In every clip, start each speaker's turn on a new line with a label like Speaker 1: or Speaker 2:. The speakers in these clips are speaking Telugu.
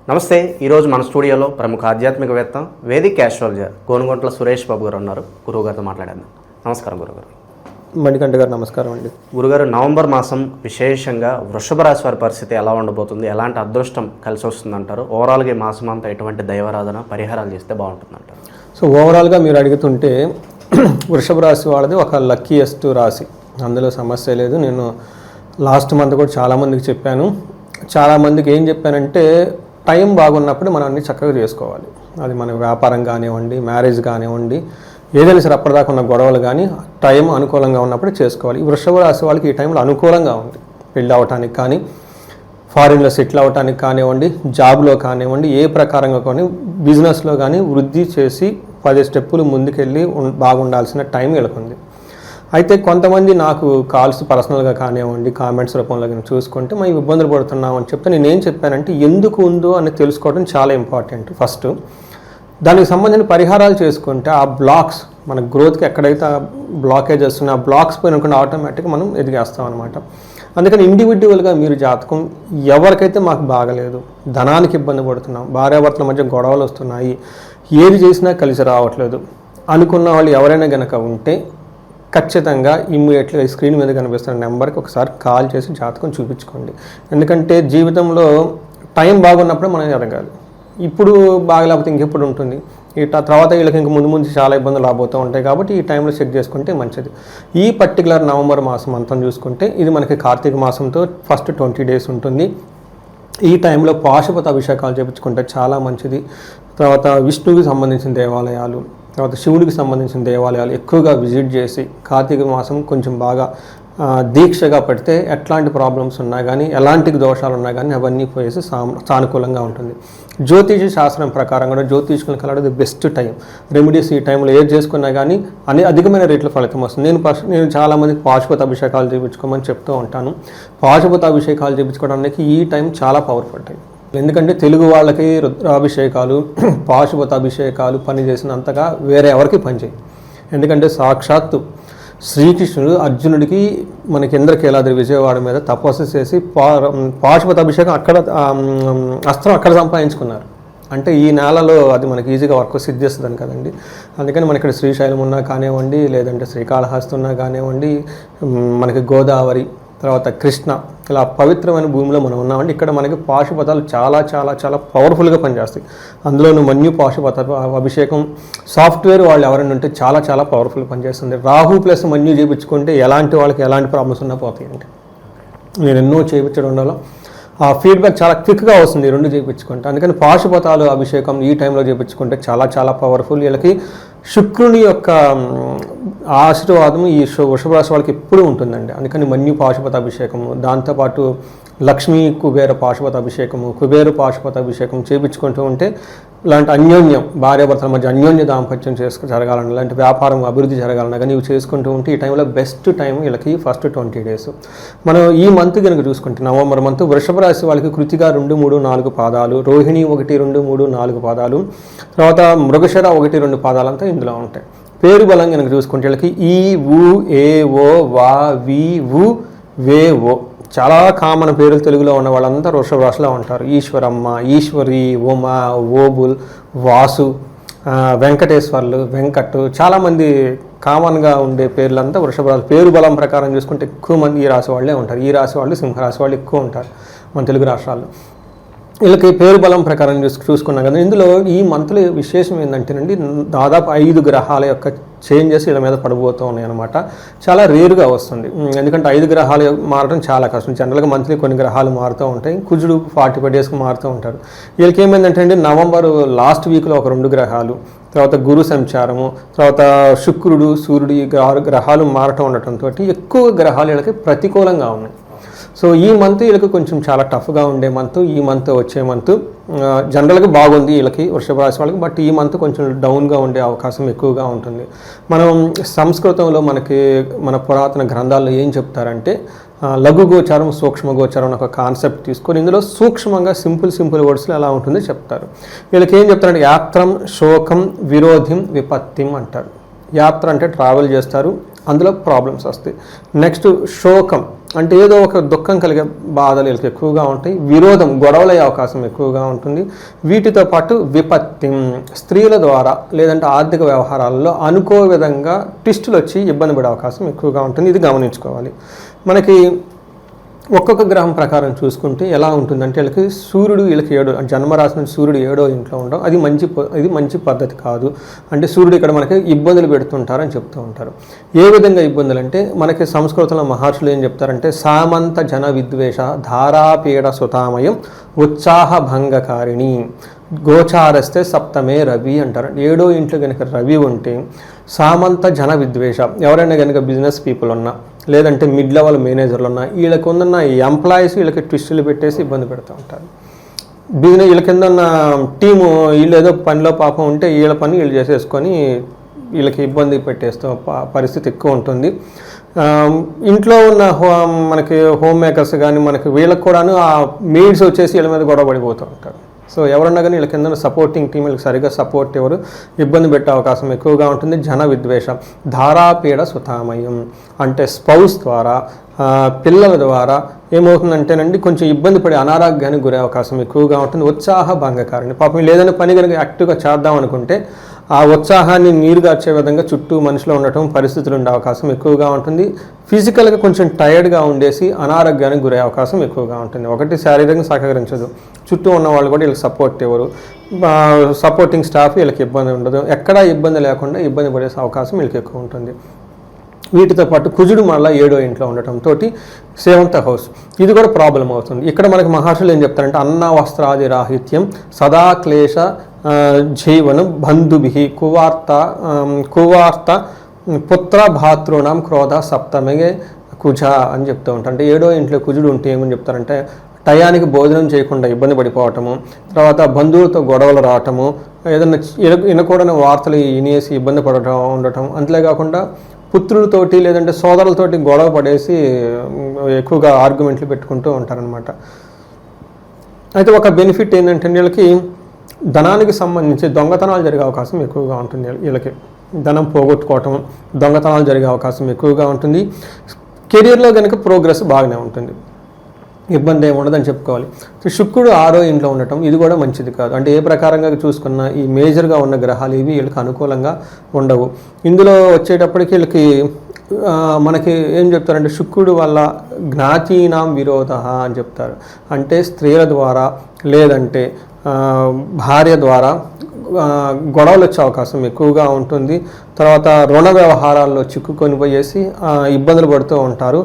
Speaker 1: నమస్తే. ఈరోజు మన స్టూడియోలో ప్రముఖ ఆధ్యాత్మికవేత్త వేదిక్ ఆస్ట్రాలజర్ గోనుగొంట్ల సురేష్ బాబు గారు ఉన్నారు. గురువుగారితో మాట్లాడేద్దాం. నమస్కారం గురుగారు.
Speaker 2: మణికంఠ గారు నమస్కారం అండి.
Speaker 1: గురుగారు, నవంబర్ మాసం విశేషంగా వృషభ రాశి వారి పరిస్థితి ఎలా ఉండబోతుంది, ఎలాంటి అదృష్టం కలిసి వస్తుందంటారు? ఓవరాల్గా ఈ మాసం అంతా ఎటువంటి దైవారాధన పరిహారాలు చేస్తే బాగుంటుందంటారు?
Speaker 2: సో ఓవరాల్గా మీరు అడుగుతుంటే వృషభ రాశి వాళ్ళది ఒక లక్కీయెస్ట్ రాశి, అందులో సమస్య లేదు. నేను లాస్ట్ మంత్ కూడా చాలామందికి చెప్పాను. చాలామందికి ఏం చెప్పానంటే టైం బాగున్నప్పుడు మనం అన్ని చక్కగా చేసుకోవాలి. అది మన వ్యాపారం కానివ్వండి, మ్యారేజ్ కానివ్వండి, ఏదైనా సరే అప్పటిదాకా ఉన్న గొడవలు కానీ టైం అనుకూలంగా ఉన్నప్పుడు చేసుకోవాలి. ఈ వృషభ రాశి వాళ్ళకి ఈ టైంలో అనుకూలంగా ఉంది. పెళ్ళి అవ్వటానికి కానీ, ఫారిన్లో సెటిల్ అవ్వటానికి కానివ్వండి, జాబ్లో కానివ్వండి, ఏ ప్రకారంగా కానీ బిజినెస్లో కానీ వృద్ధి చేసి 10 స్టెప్పులు ముందుకెళ్ళి బాగుండాల్సిన టైం వీళ్ళకుంది. అయితే కొంతమంది నాకు కాల్స్ పర్సనల్గా కానివ్వండి, కామెంట్స్ రూపంలో కానీ చూసుకుంటే మేము ఇబ్బందులు పడుతున్నాం అని చెప్తే నేనేం చెప్పానంటే ఎందుకు ఉందో అని తెలుసుకోవడం చాలా ఇంపార్టెంట్. ఫస్ట్ దానికి సంబంధించిన పరిహారాలు చేసుకుంటే ఆ బ్లాక్స్ మన గ్రోత్కి ఎక్కడైతే బ్లాకేజ్ వస్తున్నాయో ఆ బ్లాక్స్ పోయినకుండా ఆటోమేటిక్గా మనం ఎదిగేస్తాం అనమాట. అందుకని ఇండివిజువల్గా మీరు జాతకం ఎవరికైతే మాకు బాగలేదు, ధనానికి ఇబ్బంది పడుతున్నాం, భార్యాభర్తల మధ్య గొడవలు వస్తున్నాయి, ఏది చేసినా కలిసి రావట్లేదు అనుకున్న వాళ్ళు ఎవరైనా కనుక ఉంటే ఖచ్చితంగా ఇమ్మీడియట్గా స్క్రీన్ మీద కనిపిస్తున్న నెంబర్కి ఒకసారి కాల్ చేసి జాతకం చూపించుకోండి. ఎందుకంటే జీవితంలో టైం బాగున్నప్పుడే మనం ఎదగాలి. ఇప్పుడు బాగలేకపోతే ఇంకెప్పుడు ఉంటుంది. తర్వాత వీళ్ళకి ఇంక ముందు చాలా ఇబ్బందులు రాబోతూ ఉంటాయి. కాబట్టి ఈ టైంలో చెక్ చేసుకుంటే మంచిది. ఈ పర్టికులర్ నవంబర్ మాసం అంతా చూసుకుంటే ఇది మనకి కార్తీక మాసంతో ఫస్ట్ 20 days ఉంటుంది. ఈ టైంలో పాశుపత అభిషేకాలు చేయించుకుంటే చాలా మంచిది. తర్వాత విష్ణువుకి సంబంధించిన దేవాలయాలు, తర్వాత శివుడికి సంబంధించిన దేవాలయాలు ఎక్కువగా విజిట్ చేసి కార్తీక మాసం కొంచెం బాగా దీక్షగా పెడితే ఎట్లాంటి ప్రాబ్లమ్స్ ఉన్నా కానీ, ఎలాంటి దోషాలు ఉన్నా కానీ అవన్నీ పోయేసి సానుకూలంగా ఉంటుంది. జ్యోతిష శాస్త్రం ప్రకారం కూడా జ్యోతిష్కులను కలవడం బెస్ట్ టైం. రెమెడీస్ ఈ టైంలో ఏది చేసుకున్నా కానీ అధికమైన రేట్లో ఫలితం వస్తుంది. నేను చాలామందికి పాశుపత అభిషేకాలు చేయించుకోమని చెప్తూ ఉంటాను. పాశుపత అభిషేకాలు చేయించుకోవడానికి ఈ టైం చాలా పవర్ఫుల్ టైం. ఎందుకంటే తెలుగు వాళ్ళకి రుద్రాభిషేకాలు, పాశుపత అభిషేకాలు పనిచేసినంతగా వేరే ఎవరికి పనిచేయి. ఎందుకంటే సాక్షాత్తు శ్రీకృష్ణుడు అర్జునుడికి మనకి ఇంద్రకీలాద్రి విజయవాడ మీద తపస్సు చేసి పాశుపత అభిషేకం అక్కడ అస్త్రం అక్కడ సంపాదించుకున్నారు. అంటే ఈ నేలలో అది మనకి ఈజీగా వర్క్ సిద్ధిస్తుందని కదండి. అందుకని మనకి ఇక్కడ శ్రీశైలం ఉన్నా కానివ్వండి, లేదంటే శ్రీకాళహస్తి ఉన్నా కానివ్వండి, మనకి గోదావరి, తర్వాత కృష్ణ, ఇలా పవిత్రమైన భూమిలో మనం ఉన్నామండి. ఇక్కడ మనకి పాశుపతాలు చాలా చాలా చాలా పవర్ఫుల్గా పనిచేస్తాయి. అందులోనూ మన్యు పాశుపత అభిషేకం సాఫ్ట్వేర్ వాళ్ళు ఎవరైనా ఉంటే చాలా చాలా పవర్ఫుల్గా పనిచేస్తుంది. రాహు ప్లస్ మన్యు చేయించుకుంటే ఎలాంటి వాళ్ళకి ఎలాంటి ప్రాబ్లమ్స్ ఉన్నా పోతాయండి. నేను ఎన్నో చేయించడం వల్ల ఆ ఫీడ్బ్యాక్ చాలా క్విక్గా వస్తుంది రెండు చేయించుకుంటే. అందుకని పాశుపతాలు అభిషేకం ఈ టైంలో చేయించుకుంటే చాలా చాలా పవర్ఫుల్. వీళ్ళకి శుక్రుని యొక్క ఆశీర్వాదం ఈ వృషభ రాశి వాళ్ళకి ఎప్పుడూ ఉంటుందండి. అందుకని మన్యు పాశుపత అభిషేకము, దాంతోపాటు లక్ష్మీ కుబేర పాశుపత అభిషేకము, కుబేర పాశుపత అభిషేకం చేయించుకుంటూ ఉంటే ఇలాంటి అన్యోన్యం, భార్యాభర్తల మధ్య అన్యోన్య దాంపత్యం జరగాలన్నా, ఇలాంటి వ్యాపారం అభివృద్ధి జరగాలన్నా కానీ ఇవి చేసుకుంటూ ఉంటే ఈ టైంలో బెస్ట్ టైం వీళ్ళకి ఫస్ట్ 20 days. మనం ఈ మంత్ కనుక చూసుకుంటే నవంబర్ మంత్ వృషభ రాశి వాళ్ళకి కృతిక 2, 3, 4 పాదాలు, రోహిణి 1, 2, 3, 4 పాదాలు, తర్వాత మృగశిర 1, 2 పాదాలంతా ఇందులో ఉంటాయి. పేరు బలం కనుక చూసుకుంటే వీళ్ళకి ఈ, ఊ, ఏ, ఓ, వా, వి, వు, వే, ఓ చాలా కామన్ పేర్లు తెలుగులో ఉన్న వాళ్ళంతా వృషభ రాశిలో ఉంటారు. ఈశ్వరమ్మ, ఈశ్వరి, ఉమ, ఓబుల్, వాసు, వెంకటేశ్వర్లు, వెంకట్, చాలామంది కామన్గా ఉండే పేర్లంతా వృషభ రాశి. పేరు బలం ప్రకారం చూసుకుంటే ఎక్కువ మంది ఈ రాశి వాళ్ళే ఉంటారు. ఈ రాశి వాళ్ళు, సింహరాశి వాళ్ళు ఎక్కువ ఉంటారు మన తెలుగు రాష్ట్రాల్లో. వీళ్ళకి పేరు బలం ప్రకారం చూసుకున్నాం కదా. ఇందులో ఈ మంత్లో విశేషం ఏంటంటేనండి, దాదాపు 5 గ్రహాల యొక్క చేంజెస్ వీళ్ళ మీద పడిపోతూ ఉన్నాయి అనమాట. చాలా రేరుగా వస్తుంది. ఎందుకంటే 5 గ్రహాలు మారడం చాలా కష్టం. జనరల్గా మంత్లీ కొన్ని గ్రహాలు మారుతూ ఉంటాయి. కుజుడు 45 daysకి మారుతూ ఉంటారు. వీళ్ళకి ఏమైందంటే అండి, నవంబర్ లాస్ట్ వీక్లో ఒక 2 గ్రహాలు, తర్వాత గురు సంచారము, తర్వాత శుక్రుడు, సూర్యుడు, ఈ గ్రహాలు మారటం ఉండటంతో ఎక్కువ గ్రహాలు వీళ్ళకి ప్రతికూలంగా ఉన్నాయి. సో ఈ మంత్ వీళ్ళకి కొంచెం చాలా టఫ్గా ఉండే మంత్. ఈ మంత్ వచ్చే మంత్ జనరల్గా బాగుంది వీళ్ళకి వృషభ రాశి వాళ్ళకి. బట్ ఈ మంత్ కొంచెం డౌన్గా ఉండే అవకాశం ఎక్కువగా ఉంటుంది. మనం సంస్కృతంలో మన పురాతన గ్రంథాల్లో ఏం చెప్తారంటే లఘు గోచారం, సూక్ష్మ గోచారం అని ఒక కాన్సెప్ట్ తీసుకొని ఇందులో సూక్ష్మంగా సింపుల్ వర్డ్స్లో ఎలా ఉంటుందో చెప్తారు. వీళ్ళకి ఏం చెప్తారంటే యాత్రం, శోకం, విరోధిం, విపత్తిం అంటారు. యాత్ర అంటే ట్రావెల్ చేస్తారు, అందులో ప్రాబ్లమ్స్ వస్తాయి. నెక్స్ట్ శోకం, అంటే ఏదో ఒక దుఃఖం కలిగే బాధలు వీళ్ళకి ఎక్కువగా ఉంటాయి. విరోధం, గొడవలయ్యే అవకాశం ఎక్కువగా ఉంటుంది. వీటితో పాటు విపత్తి, స్త్రీల ద్వారా లేదంటే ఆర్థిక వ్యవహారాల్లో అనుకో విధంగా ట్విస్టులు వచ్చి ఇబ్బంది పడే అవకాశం ఎక్కువగా ఉంటుంది. ఇది గమనించుకోవాలి. మనకి ఒక్కొక్క గ్రహం ప్రకారం చూసుకుంటే ఎలా ఉంటుందంటే వీళ్ళకి సూర్యుడు వీళ్ళకి 7 జన్మరాశి నుంచి సూర్యుడు 7వ ఇంట్లో ఉండడం ఇది మంచి పద్ధతి కాదు. అంటే సూర్యుడు ఇక్కడ మనకి ఇబ్బందులు పెడుతుంటారని చెప్తూ ఉంటారు. ఏ విధంగా ఇబ్బందులు అంటే మనకి సంస్కృతంలో మహర్షులు ఏం చెప్తారంటే సామంత జన విద్వేష ధారాపీడ సుతామయం ఉత్సాహ భంగకారిణి గోచారస్తే సప్తమే రవి అంటారు. 7వ ఇంట్లో కనుక రవి ఉంటే సామంత జన విద్వేష, ఎవరైనా కనుక బిజినెస్ పీపుల్ ఉన్నా లేదంటే మిడ్ లెవెల్ మేనేజర్లు ఉన్నా వీళ్ళకి ఉన్న ఎంప్లాయీస్ వీళ్ళకి ట్విస్టులు పెట్టేసి ఇబ్బంది పెడుతూ ఉంటారు. వీళ్ళ కింద ఉన్న టీము వీళ్ళు ఏదో పనిలో పాపం ఉంటే వీళ్ళ పని వీళ్ళు చేసేసుకొని వీళ్ళకి ఇబ్బంది పెట్టేస్తూ పరిస్థితి ఎక్కువ ఉంటుంది. ఇంట్లో ఉన్న మనకి హోమ్ మేకర్స్ కానీ మనకి వీళ్ళకి కూడాను ఆ మెయిడ్స్ వచ్చేసి వీళ్ళ మీద గొడవ పడిపోతూ ఉంటారు. సో ఎవరన్నా కానీ వీళ్ళ కింద సపోర్టింగ్ టీం వీళ్ళకి సరిగ్గా సపోర్ట్ ఎవరు ఇబ్బంది పెట్టే అవకాశం ఎక్కువగా ఉంటుంది. జన విద్వేషం, ధారాపీడ సుతామయం, అంటే స్పౌస్ ద్వారా పిల్లల ద్వారా ఏమవుతుందంటేనండి కొంచెం ఇబ్బంది పడి అనారోగ్యానికి గురే అవకాశం ఎక్కువగా ఉంటుంది. ఉత్సాహ భంగకారిణి, పాపం ఏదైనా పని కనుక యాక్టివ్గా చేద్దాం అనుకుంటే ఆ ఉత్సాహాన్ని నీరుగార్చే విధంగా చుట్టూ మనుషులు ఉండటం పరిస్థితులు ఉండే అవకాశం ఎక్కువగా ఉంటుంది. ఫిజికల్గా కొంచెం టైర్డ్గా ఉండేసి అనారోగ్యానికి గురే అవకాశం ఎక్కువగా ఉంటుంది. ఒకటి శారీరకంగా సహకరించదు, చుట్టూ ఉన్న వాళ్ళు కూడా వీళ్ళకి సపోర్ట్ ఎవరు, సపోర్టింగ్ స్టాఫ్ వీళ్ళకి ఇబ్బంది ఉండదు. ఎక్కడా ఇబ్బంది లేకుండా ఇబ్బంది పడే అవకాశం వీళ్ళకి ఎక్కువ ఉంటుంది. వీటితో పాటు కుజుడు మళ్ళీ 7వ ఇంట్లో ఉండటంతో 7th హౌస్, ఇది కూడా ప్రాబ్లం అవుతుంది. ఇక్కడ మనకి మహర్షులు ఏం చెప్తారంటే అన్న వస్త్రాది రాహిత్యం సదా క్లేశ జీవనం బంధుభి కువార్త పుత్ర భాతృణం క్రోధ సప్తమే కుజ అని చెప్తూ ఉంటారు. అంటే 7వ ఇంట్లో కుజుడు ఉంటే ఏమని చెప్తారంటే టయానికి భోజనం చేయకుండా ఇబ్బంది పడిపోవటము, తర్వాత బంధువులతో గొడవలు రావటము, ఏదైనా వినకూడని వార్తలు వినేసి ఇబ్బంది పడటం ఉండటం, అంతేకాకుండా పుత్రులతోటి లేదంటే సోదరులతోటి గొడవ పడేసి ఎక్కువగా ఆర్గ్యుమెంట్లు పెట్టుకుంటూ ఉంటారనమాట. అయితే ఒక బెనిఫిట్ ఏంటంటే వీళ్ళకి ధనానికి సంబంధించి దొంగతనాలు జరిగే అవకాశం ఎక్కువగా ఉంటుంది. వీళ్ళకి ధనం పోగొట్టుకోవటం, దొంగతనాలు జరిగే అవకాశం ఎక్కువగా ఉంటుంది. కెరీర్లో కనుక ప్రోగ్రెస్ బాగానే ఉంటుంది, ఇబ్బంది ఏమి ఉండదని చెప్పుకోవాలి. శుక్రుడు 6వ ఇంట్లో ఉండటం ఇది కూడా మంచిది కాదు. అంటే ఏ ప్రకారంగా చూసుకున్నా ఈ మేజర్గా ఉన్న గ్రహాలు ఇవి వీళ్ళకి అనుకూలంగా ఉండవు. ఇందులో వచ్చేటప్పటికి వీళ్ళకి మనకి ఏం చెప్తారంటే శుక్రుడు వల్ల జ్ఞాతీనాం విరోధ అని చెప్తారు. అంటే స్త్రీల ద్వారా లేదంటే భార్య ద్వారా గొడవలు వచ్చే అవకాశం ఎక్కువగా ఉంటుంది. తర్వాత రుణ వ్యవహారాల్లో చిక్కుకొని పోయేసి ఇబ్బందులు పడుతూ ఉంటారు.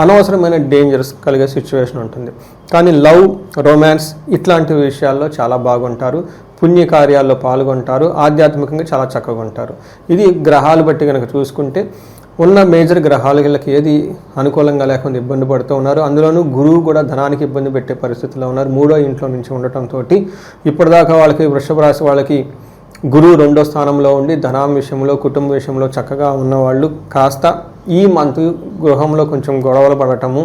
Speaker 2: అనవసరమైన డేంజర్స్ కలిగే సిచ్యువేషన్ ఉంటుంది. కానీ లవ్, రొమాన్స్ ఇట్లాంటి విషయాల్లో చాలా బాగుంటారు. పుణ్యకార్యాల్లో పాల్గొంటారు. ఆధ్యాత్మికంగా చాలా చక్కగా ఉంటారు. ఇది గ్రహాలు బట్టి కనుక చూసుకుంటే ఉన్న మేజర్ గ్రహాలు వీళ్ళకి ఏది అనుకూలంగా లేకుండా ఇబ్బంది పడుతూ ఉన్నారు. అందులోనూ గురువు కూడా ధనానికి ఇబ్బంది పెట్టే పరిస్థితిలో ఉన్నారు. 3వ ఇంట్లో నుంచి ఉండటంతో ఇప్పటిదాకా వాళ్ళకి వృషభ రాశి వాళ్ళకి గురువు 2వ స్థానంలో ఉండి ధనం విషయంలో కుటుంబ విషయంలో చక్కగా ఉన్నవాళ్ళు కాస్త ఈ మంత్ గృహంలో కొంచెం గొడవలు పడటము,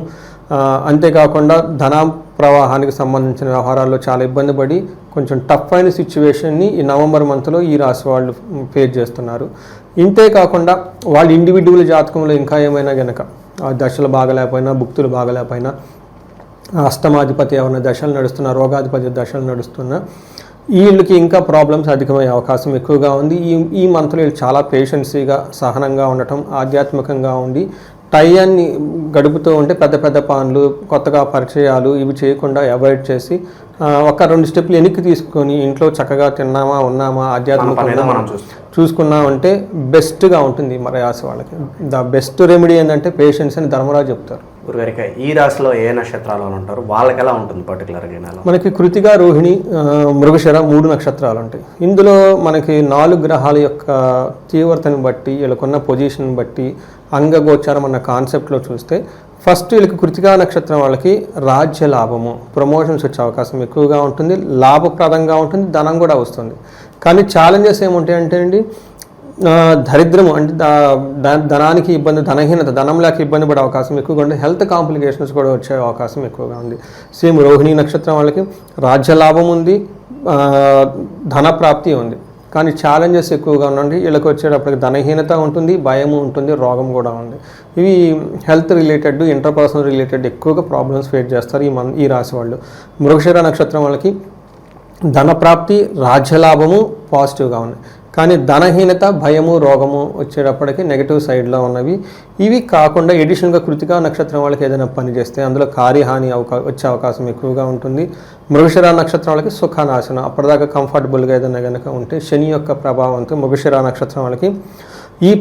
Speaker 2: అంతేకాకుండా ధన ప్రవాహానికి సంబంధించిన వ్యవహారాల్లో చాలా ఇబ్బంది పడి కొంచెం టఫ్ అయిన సిచ్యువేషన్ని ఈ నవంబర్ మంత్లో ఈ రాశి వాళ్ళు ఫేస్ చేస్తున్నారు. ఇంతే కాకుండా వాళ్ళ ఇండివిజువల్ జాతకంలో ఇంకా ఏమైనా కనుక దశలు బాగలేకపోయినా, భుక్తులు బాగలేకపోయినా, అష్టమాధిపతి ఏమైనా దశలు నడుస్తున్నా, రోగాధిపతి దశలు నడుస్తున్నా వీళ్ళకి ఇంకా ప్రాబ్లమ్స్ అధికమయ్యే అవకాశం ఎక్కువగా ఉంది. ఈ మంత్లో వీళ్ళు చాలా పేషెన్సీగా సహనంగా ఉండటం, ఆధ్యాత్మికంగా ఉండి టయాన్ని గడుపుతూ ఉంటే పెద్ద పెద్ద పనులు, కొత్తగా పరిచయాలు ఇవి చేయకుండా అవాయిడ్ చేసి ఒక 2 స్టెప్లు వెనక్కి తీసుకొని ఇంట్లో చక్కగా తిన్నామా, ఉన్నామా, ఆధ్యాత్మికంగా చూసుకున్నామంటే బెస్ట్గా ఉంటుంది మన రాశి వాళ్ళకి. ద బెస్ట్ రెమెడీ ఏంటంటే పేషెన్స్ అని ధర్మరాజు చెప్తారు.
Speaker 1: గురుగారికి ఈ రాశిలో ఏ నక్షత్రాలు ఉంటారు, వాళ్ళకి ఎలా ఉంటుంది పర్టికులర్గా?
Speaker 2: మనకి కృతిక, రోహిణి, మృగశిర 3 నక్షత్రాలు ఉంటాయి. ఇందులో మనకి 4 గ్రహాల యొక్క తీవ్రతను బట్టి వీళ్ళకున్న పొజిషన్ బట్టి అంగగోచారం అన్న కాన్సెప్ట్లో చూస్తే ఫస్ట్ వీళ్ళకి కృతికా నక్షత్రం వాళ్ళకి రాజ్య లాభము, ప్రమోషన్స్ వచ్చే అవకాశం ఎక్కువగా ఉంటుంది. లాభప్రదంగా ఉంటుంది, ధనం కూడా వస్తుంది. కానీ ఛాలెంజెస్ ఏముంటాయంటే అండి దరిద్రము, అంటే ధనానికి ఇబ్బంది, ధనహీనత, ధనం లేక ఇబ్బంది పడే అవకాశం ఎక్కువగా ఉంది. హెల్త్ కాంప్లికేషన్స్ కూడా వచ్చే అవకాశం ఎక్కువగా ఉంది. సేమ్ రోహిణి నక్షత్రం వాళ్ళకి రాజ్య లాభం ఉంది, ధన ప్రాప్తి ఉంది. కానీ ఛాలెంజెస్ ఎక్కువగా ఉండండి. వీళ్ళకి వచ్చేటప్పటికి ధనహీనత ఉంటుంది, భయము ఉంటుంది, రోగం కూడా ఉంది. ఇవి హెల్త్ రిలేటెడ్, ఇంటర్పర్సనల్ రిలేటెడ్ ఎక్కువగా ప్రాబ్లమ్స్ ఫేస్ చేస్తారు ఈ రాశి వాళ్ళు. మృగశిర నక్షత్రం వాళ్ళకి ధనప్రాప్తి, రాజ్యలాభము పాజిటివ్గా ఉన్నాయి. కానీ ధనహీనత, భయము, రోగము వచ్చేటప్పటికి నెగిటివ్ సైడ్లో ఉన్నవి. ఇవి కాకుండా ఎడిషనల్గా కృతికా నక్షత్రం వాళ్ళకి ఏదైనా పని చేస్తే అందులో కార్యహాని వచ్చే అవకాశం ఎక్కువగా ఉంటుంది. మృగశిర నక్షత్రం వాళ్ళకి సుఖనాశనం, అప్పటిదాకా కంఫర్టబుల్గా ఏదైనా కనుక ఉంటే శని యొక్క ప్రభావంతో మృగశిర నక్షత్రం వాళ్ళకి ఈ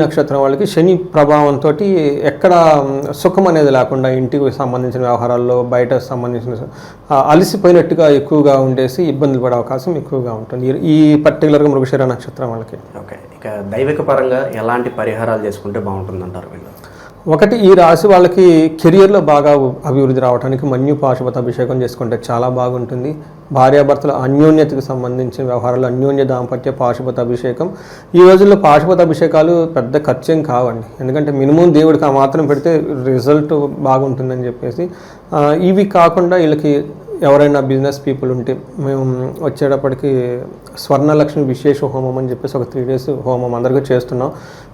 Speaker 2: నక్షత్రం వాళ్ళకి శని ప్రభావంతో ఎక్కడ సుఖం అనేది లేకుండా ఇంటికి సంబంధించిన వ్యవహారాల్లో బయట సంబంధించిన అలసిపోయినట్టుగా ఎక్కువగా ఉండేసి ఇబ్బందులు పడే అవకాశం ఎక్కువగా ఉంటుంది ఈ పర్టికులర్గా మృగశిర నక్షత్రం వాళ్ళకి.
Speaker 1: ఓకే, ఇక దైవిక పరంగా ఎలాంటి పరిహారాలు చేసుకుంటే బాగుంటుందంటారు వీళ్ళు?
Speaker 2: ఒకటి, ఈ రాశి వాళ్ళకి కెరియర్లో బాగా అభివృద్ధి రావడానికి మన్యు పాశుపత అభిషేకం చేసుకుంటే చాలా బాగుంటుంది. భార్యాభర్తల అన్యోన్యతకు సంబంధించిన వ్యవహారాలు అన్యోన్య దాంపత్య పాశుపత అభిషేకం. ఈ రోజుల్లో పాశుపత అభిషేకాలు పెద్ద ఖర్చేం కావండి, ఎందుకంటే మినిమం దేవుడికి ఆ మాత్రం పెడితే రిజల్ట్ బాగుంటుందని చెప్పేసి. ఇవి కాకుండా వీళ్ళకి ఎవరైనా బిజినెస్ పీపుల్ ఉంటే మేము వచ్చేటప్పటికి స్వర్ణలక్ష్మి విశేష హోమం అని చెప్పేసి ఒక 3 days హోమం అందరికీ చేస్తున్నాం.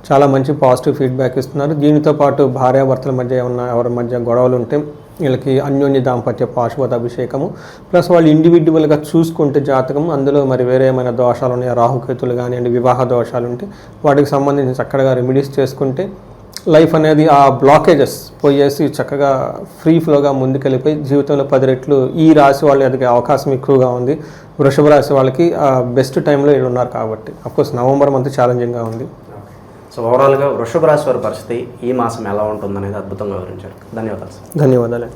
Speaker 2: చాలా మంచి పాజిటివ్ ఫీడ్బ్యాక్ ఇస్తున్నారు. దీనితో పాటు భార్యాభర్తల మధ్య ఏమన్నా ఎవరి మధ్య గొడవలు ఉంటే వీళ్ళకి అన్యోన్య దాంపత్య పాశుపత అభిషేకము, ప్లస్ వాళ్ళు ఇండివిజువల్గా చూసుకుంటే జాతకం అందులో మరి వేరే ఏమైనా దోషాలు ఉన్నాయా, రాహుకేతులు కానివ్వండి, వివాహ దోషాలు ఉంటే వాటికి సంబంధించి చక్కగా రెమెడీస్ చేసుకుంటే లైఫ్ అనేది ఆ బ్లాకేజెస్ పోయేసి చక్కగా ఫ్రీ ఫ్లోగా ముందుకెళ్ళిపోయి జీవితంలో 10 రెట్లు ఈ రాశి వాళ్ళు ఎదిగే అవకాశం ఎక్కువగా ఉంది. వృషభ రాశి వాళ్ళకి బెస్ట్ టైంలో వీళ్ళు ఉన్నారు కాబట్టి. అఫ్కోర్స్ నవంబర్ మంత్ ఛాలెంజింగ్గా ఉంది.
Speaker 1: సో ఓవరాల్గా వృషభ రాశి వారి పరిస్థితి ఈ మాసం ఎలా ఉంటుందనేది అద్భుతంగా వివరించారు. ధన్యవాదాలు సార్.
Speaker 2: ధన్యవాదాలు.